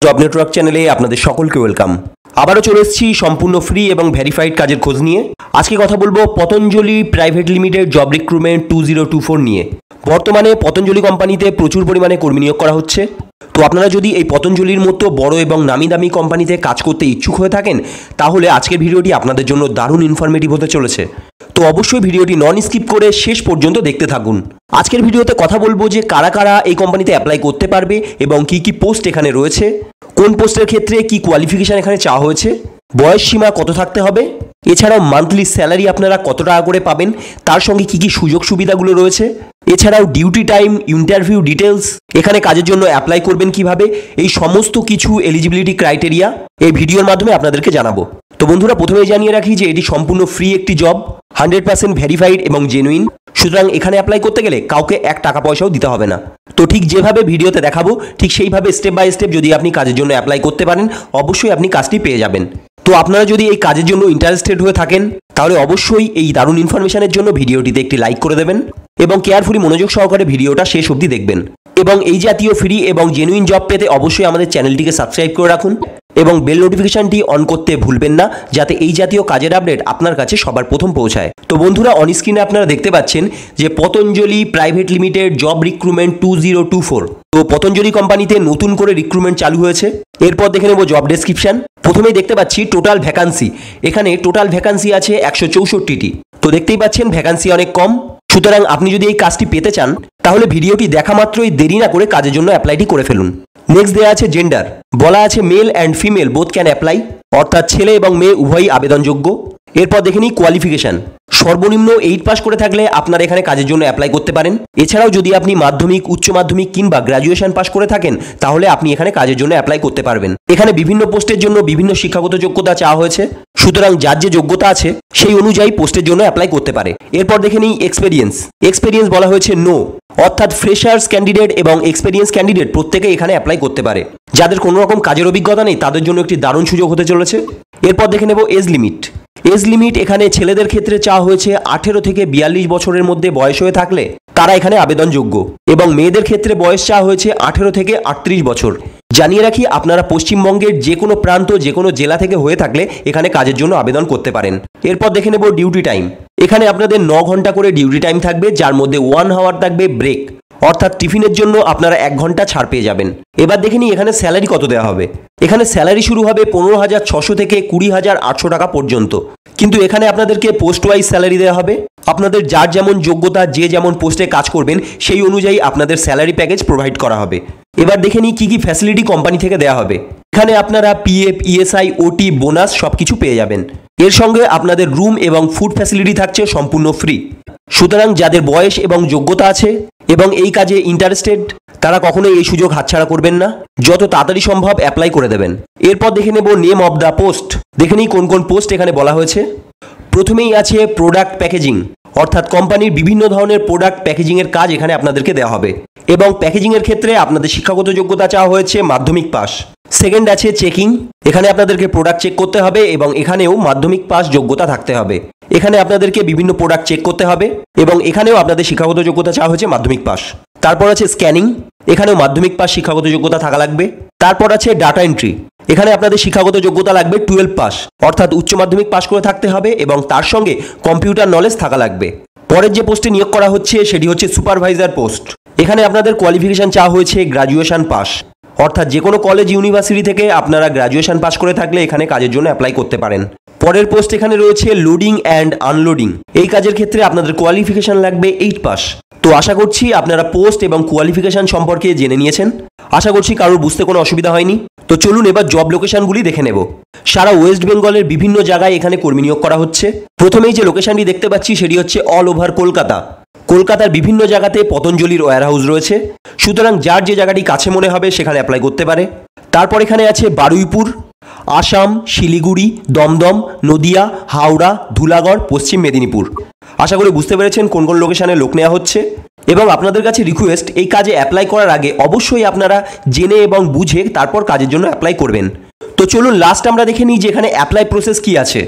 Job network চ্যানেলে আপনাদের সকলকে ওয়েলকাম। আবারও চলে এসেছি সম্পূর্ণ ফ্রি এবং ভেরিফাইড কাজের খোঁজ নিয়ে। আজকে কথা বলবো Patanjali private limited job recruitment 2024 নিয়ে। বর্তমানে পতঞ্জলি কোম্পানিতে প্রচুর পরিমাণে কর্মী নিয়োগ করা হচ্ছে। তো আপনারা যদি এই পতঞ্জলির মতো বড় এবং নামি দামি কোম্পানিতে কাজ করতে ইচ্ছুক হয়ে থাকেন, তাহলে আজকের ভিডিওটি আপনাদের জন্য দারুণ ইনফরমেটিভ হতে চলেছে। তো অবশ্যই ভিডিওটি নন স্কিপ করে শেষ পর্যন্ত দেখতে থাকুন। আজকের ভিডিওতে কথা বলবো যে কারা কারা এই কোম্পানিতে অ্যাপ্লাই করতে পারবে এবং কি কি পোস্ট এখানে রয়েছে, কোন পোস্টের ক্ষেত্রে কি কোয়ালিফিকেশন এখানে চাওয়া হয়েছে, বয়স সীমা কত থাকতে হবে, এছাড়াও মান্থলি স্যালারি আপনারা কত টাকা করে পাবেন, তার সঙ্গে কি কি সুযোগ সুবিধাগুলো রয়েছে, এছাড়াও ডিউটি টাইম, ইন্টারভিউ ডিটেলস, এখানে কাজের জন্য অ্যাপ্লাই করবেন কিভাবে, এই সমস্ত কিছু এলিজিবিলিটি ক্রাইটেরিয়া এই ভিডিওর মাধ্যমে আপনাদেরকে জানাবো। তো বন্ধুরা, প্রথমেই জানিয়ে রাখি যে এটি সম্পূর্ণ ফ্রি একটি জব, 100% ভেরিফাইড এবং জেনুইন। সুতরাং এখানে অ্যাপ্লাই করতে গেলে কাউকে এক টাকা পয়সাও দিতে হবে না। তো ঠিক যেভাবে ভিডিওতে দেখাবো ঠিক সেইভাবে স্টেপ বাই স্টেপ যদি আপনি কাজের জন্য অ্যাপ্লাই করতে পারেন, অবশ্যই আপনি কাজটি পেয়ে যাবেন। তো আপনারা যদি এই কাজের জন্য ইন্টারেস্টেড হয়ে থাকেন, তাহলে অবশ্যই এই দারুণ ইনফরমেশনের জন্য ভিডিওটিতে একটি লাইক করে দেবেন এবং কেয়ারফুলি মনোযোগ সহকারে ভিডিওটা শেষ অবধি দেখবেন। এবং এই জাতীয় ফ্রি এবং জেনুইন জব পেতে অবশ্যই আমাদের চ্যানেলটিকে সাবস্ক্রাইব করে রাখুন এবং বেল নোটিফিকেশনটি অন করতে ভুলবেন না, যাতে এই জাতীয় কাজের আপডেট আপনার কাছে সবার প্রথম পৌঁছায়। তো বন্ধুরা, অন স্ক্রিনে আপনারা দেখতে পাচ্ছেন যে Patanjali private limited job recruitment 2024। তো পতঞ্জলি কোম্পানিতে নতুন করে রিক্রুটমেন্ট চালু হয়েছে। এরপর দেখে নেব জব ডেসক্রিপশন। প্রথমেই দেখতে পাচ্ছি টোটাল ভ্যাকান্সি। এখানে টোটাল ভ্যাকান্সি আছে 164টি। তো দেখতেই পাচ্ছেন ভ্যাকান্সি অনেক কম। সুতরাং আপনি যদি এই কাজটি পেতে চান, তাহলে ভিডিওটি দেখা মাত্রই দেরি না করে কাজের জন্য অ্যাপ্লাইটি করে ফেলুন। নেক্সট দেওয়া আছে জেন্ডার, বলা আছে male and female both can apply, অর্থাৎ ছেলে এবং মেয়ে উভয়ই আবেদনযোগ্য। এরপর দেখে নিই কোয়ালিফিকেশন। সর্বনিম্ন 8 পাস করে থাকলে আপনারা এখানে কাজের জন্য অ্যাপ্লাই করতে পারেন। এছাড়াও যদি আপনি মাধ্যমিক, উচ্চ মাধ্যমিক কিংবা গ্র্যাজুয়েশন পাস করে থাকেন, তাহলে আপনি এখানে কাজের জন্য অ্যাপ্লাই করতে পারবেন। এখানে বিভিন্ন পোস্টের জন্য বিভিন্ন শিক্ষাগত যোগ্যতা চাওয়া হয়েছে। সুতরাং যার যে যোগ্যতা আছে সেই অনুযায়ী পোস্টের জন্য অ্যাপ্লাই করতে পারে। এরপর দেখে নিই এক্সপেরিয়েন্স। এক্সপেরিয়েন্স বলা হয়েছে নো, অর্থাৎ ফ্রেশার্স ক্যান্ডিডেট এবং এক্সপেরিয়েন্স ক্যান্ডিডেট প্রত্যেকে এখানে অ্যাপ্লাই করতে পারে। যাদের কোনো রকম কাজের অভিজ্ঞতা নেই তাদের জন্য একটি দারুণ সুযোগ হতে চলেছে। এরপর দেখে নেব এজ লিমিট। এজ লিমিট এখানে ছেলেদের ক্ষেত্রে চাওয়া হয়েছে 18 থেকে 42 বছরের মধ্যে বয়স হয়ে থাকলে তারা এখানে আবেদনযোগ্য, এবং মেয়েদের ক্ষেত্রে বয়স চাওয়া হয়েছে 18 থেকে 38 বছর। জানিয়ে রাখি, আপনারা পশ্চিমবঙ্গের যে কোনো প্রান্ত, যে কোনো জেলা থেকে হয়ে থাকলে এখানে কাজের জন্য আবেদন করতে পারেন। এরপর দেখে নেব ডিউটি টাইম। এখানে আপনাদের 9 ঘন্টা করে ডিউটি টাইম থাকবে, যার মধ্যে 1 আওয়ার থাকবে ব্রেক, অর্থাৎ টিফিনের জন্য আপনারা 1 ঘন্টা ছাড় পেয়ে যাবেন। এবার দেখে নিই এখানে স্যালারি কত দেওয়া হবে। এখানে স্যালারি শুরু হবে 15,600 থেকে 20,800 টাকা পর্যন্ত। কিন্তু এখানে আপনাদেরকে পোস্ট ওয়াইজ স্যালারি দেওয়া হবে। আপনাদের যার যেমন যোগ্যতা, যে যেমন পোস্টে কাজ করবেন সেই অনুযায়ী আপনাদের স্যালারি প্যাকেজ প্রোভাইড করা হবে। এবার দেখে নিই কী কী ফ্যাসিলিটি কোম্পানি থেকে দেওয়া হবে। এখানে আপনারা পিএফ, ইএসআই, ওটি, বোনাস সব কিছু পেয়ে যাবেন। এর সঙ্গে আপনাদের রুম এবং ফুড ফ্যাসিলিটি থাকছে সম্পূর্ণ ফ্রি। সুতরাং যাদের বয়স এবং যোগ্যতা আছে এবং এই কাজে ইন্টারেস্টেড, তারা কখনোই এই সুযোগ হাতছাড়া করবেন না। যত তাড়াতাড়ি সম্ভব অ্যাপ্লাই করে দেবেন। এরপর দেখে নেব নেম অফ দ্য পোস্ট। দেখে নিই কোন কোন পোস্ট এখানে বলা হয়েছে। প্রথমেই আছে প্রোডাক্ট প্যাকেজিং, অর্থাৎ কোম্পানির বিভিন্ন ধরনের প্রোডাক্ট প্যাকেজিংয়ের কাজ এখানে আপনাদেরকে দেওয়া হবে, এবং প্যাকেজিংয়ের ক্ষেত্রে আপনাদের শিক্ষাগত যোগ্যতা চাওয়া হয়েছে মাধ্যমিক পাস। সেকেন্ড আছে চেকিং। এখানে আপনাদেরকে প্রোডাক্ট চেক করতে হবে এবং এখানেও মাধ্যমিক পাস যোগ্যতা থাকতে হবে। এখানে আপনাদেরকে বিভিন্ন প্রোডাক্ট চেক করতে হবে এবং এখানেও আপনাদের শিক্ষাগত যোগ্যতা চাওয়া হয়েছে মাধ্যমিক পাস। তারপর আছে স্ক্যানিং। এখানেও মাধ্যমিক পাস শিক্ষাগত যোগ্যতা থাকা লাগবে। তারপর আছে ডাটা এন্ট্রি। এখানে আপনাদের শিক্ষাগত যোগ্যতা লাগবে 12 পাস, অর্থাৎ উচ্চ মাধ্যমিক পাস করে থাকতে হবে এবং তার সঙ্গে কম্পিউটার নলেজ থাকা লাগবে। পরের যে পোস্টে নিয়োগ করা হচ্ছে সেটি হচ্ছে সুপারভাইজার পোস্ট। এখানে আপনাদের কোয়ালিফিকেশন চাওয়া হয়েছে গ্র্যাজুয়েশন পাস, অর্থাৎ যে কোনো কলেজ, ইউনিভার্সিটি থেকে আপনারা গ্র্যাজুয়েশন পাস করে থাকলে এখানে কাজের জন্য অ্যাপ্লাই করতে পারেন। পরের পোস্ট এখানে রয়েছে লোডিং অ্যান্ড আনলোডিং। এই কাজের ক্ষেত্রে আপনাদের কোয়ালিফিকেশন লাগবে 8 পাস। তো আশা করছি আপনারা পোস্ট এবং কোয়ালিফিকেশন সম্পর্কে জেনে নিয়েছেন। আশা করছি কারোর বুঝতে কোনো অসুবিধা হয়নি। তো চলুন এবার জব লোকেশনগুলি দেখে নেব। সারা ওয়েস্ট বেঙ্গলের বিভিন্ন জায়গায় এখানে কর্মী নিয়োগ করা হচ্ছে। প্রথমেই যে লোকেশনটি দেখতে পাচ্ছি সেটি হচ্ছে অল ওভার কলকাতা। কলকাতার বিভিন্ন জায়গাতে পতঞ্জলির ওয়্যারহাউস রয়েছে। সুতরাং যার যে জায়গাটি কাছে মনে হবে সেখানে অ্যাপ্লাই করতে পারে। তারপর এখানে আছে বারুইপুর, আসাম, শিলিগুড়ি, দমদম, নদিয়া, হাওড়া, ধুলাগড়, পশ্চিম মেদিনীপুর। আশা করি বুঝতে পেরেছেন কোন কোন লোকেশনে লোক নেওয়া হচ্ছে। এবং আপনাদের কাছে রিকোয়েস্ট, এই কাজে অ্যাপ্লাই করার আগে অবশ্যই আপনারা জেনে এবং বুঝে তারপর কাজের জন্য অ্যাপ্লাই করবেন। তো চলুন লাস্ট আমরা দেখে নিই যে এখানে অ্যাপ্লাই প্রসেস কি আছে।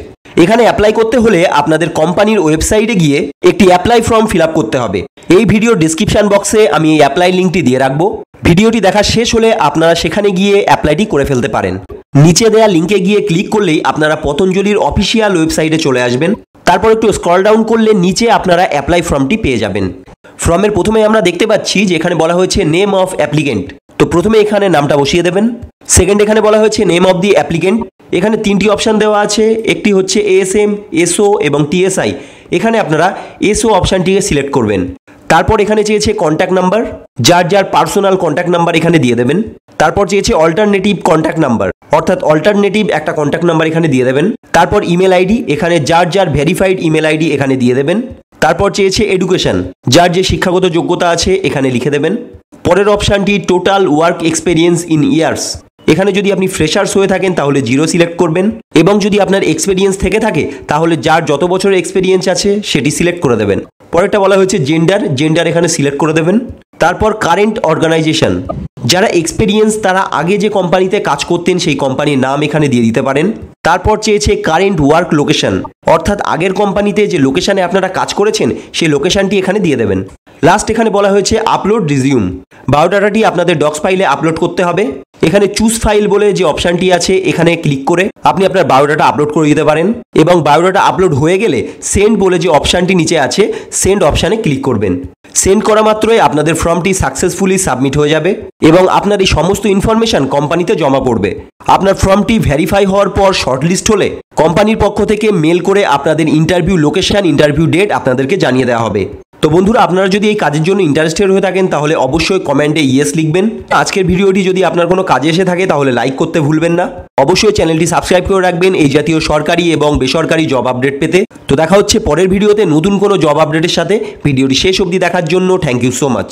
এখানে অ্যাপ্লাই করতে হলে আপনাদের কোম্পানির ওয়েবসাইটে গিয়ে একটি অ্যাপ্লাই ফর্ম ফিল আপ করতে হবে। এই ভিডিওর ডিসক্রিপশন বক্সে আমি এই অ্যাপ্লাই লিঙ্কটি দিয়ে রাখবো। ভিডিওটি দেখা শেষ হলে আপনারা সেখানে গিয়ে অ্যাপ্লাইটি করে ফেলতে পারেন। নিচে দেওয়া লিঙ্কে গিয়ে ক্লিক করলেই আপনারা পতঞ্জলির অফিসিয়াল ওয়েবসাইটে চলে আসবেন। তারপর একটু স্ক্রল ডাউন করলে নিচে আপনারা অ্যাপ্লাই ফর্মটি পেয়ে যাবেন। ফর্মের প্রথমে আমরা দেখতে পাচ্ছি যে এখানে বলা হয়েছে নেম অফ অ্যাপ্লিকেন্ট। তো প্রথমে এখানে নামটা বসিয়ে দেবেন। সেকেন্ড এখানে বলা হয়েছে নেম অফ দি অ্যাপ্লিকেন্ট। এখানে তিনটি অপশান দেওয়া আছে, একটি হচ্ছে এএসএম, এসও এবং টিএসআই। এখানে আপনারা এসও অপশানটিকে সিলেক্ট করবেন। তারপর এখানে চেয়েছে কন্ট্যাক্ট নাম্বার, যার যার পার্সোনাল কন্ট্যাক্ট নাম্বার এখানে দিয়ে দেবেন। তারপর চেয়েছে অল্টারনেটিভ কন্ট্যাক্ট নাম্বার, অর্থাৎ অল্টারনেটিভ একটা কন্ট্যাক্ট নাম্বার এখানে দিয়ে দেবেন। তারপর ইমেল আইডি, এখানে যার যার ভেরিফাইড ইমেল আইডি এখানে দিয়ে দেবেন। তারপর চেয়েছে এডুকেশন, যার যে শিক্ষাগত যোগ্যতা আছে এখানে লিখে দেবেন। পরের অপশানটি total work experience in years. এখানে যদি আপনি ফ্রেশার্স হয়ে থাকেন তাহলে 0 সিলেক্ট করবেন, এবং যদি আপনার এক্সপেরিয়েন্স থেকে থাকে তাহলে যার যত বছরের এক্সপেরিয়েন্স আছে সেটি সিলেক্ট করে দেবেন। পরেরটা বলা হয়েছে জেন্ডার এখানে সিলেক্ট করে দেবেন। তারপর কারেন্ট অর্গানাইজেশন, যারা এক্সপেরিয়েন্স তারা আগে যে কোম্পানিতে কাজ করতেন সেই কোম্পানির নাম এখানে দিয়ে দিতে পারেন। তারপর চেয়েছে কারেন্ট ওয়ার্ক লোকেশন, অর্থাৎ আগের কোম্পানিতে যে লোকেশনে আপনারা কাজ করেছেন সেই লোকেশনটি এখানে দিয়ে দেবেন। লাস্ট এখানে বলা হয়েছে আপলোড রিজিউম, বায়োডাটাটি আপনাদের ডক্স ফাইলে আপলোড করতে হবে। এখানে চুজ ফাইল বলে যে অপশানটি আছে এখানে ক্লিক করে আপনি আপনার বায়োডাটা আপলোড করে দিতে পারেন, এবং বায়োডাটা আপলোড হয়ে গেলে সেন্ড বলে যে অপশানটি নিচে আছে সেন্ড অপশানে ক্লিক করবেন। সেন্ড করা মাত্রই আপনাদের ফর্মটি সাকসেসফুলি সাবমিট হয়ে যাবে এবং আপনার এই সমস্ত ইনফরমেশন কোম্পানিতে জমা পড়বে। আপনার ফর্মটি ভেরিফাই হওয়ার পর শর্টলিস্ট হলে কোম্পানির পক্ষ থেকে মেল করে আপনাদের ইন্টারভিউ লোকেশন, ইন্টারভিউ ডেট আপনাদেরকে জানিয়ে দেওয়া হবে। তো বন্ধুরা, আপনারা যদি এই কাজের জন্য ইন্টারেস্টেড হয়ে থাকেন তাহলে অবশ্যই কমেন্টে ইয়েস লিখবেন। আজকের ভিডিওটি যদি আপনার কোনো কাজে এসে থাকে তাহলে লাইক করতে ভুলবেন না। অবশ্যই চ্যানেলটি সাবস্ক্রাইব করে রাখবেন এই জাতীয় সরকারি এবং বেসরকারি জব আপডেট পেতে। তো দেখা হচ্ছে পরের ভিডিওতে নতুন কোনো জব আপডেটের সাথে। ভিডিওটি শেষ অবধি দেখার জন্য থ্যাংক ইউ সো মাচ।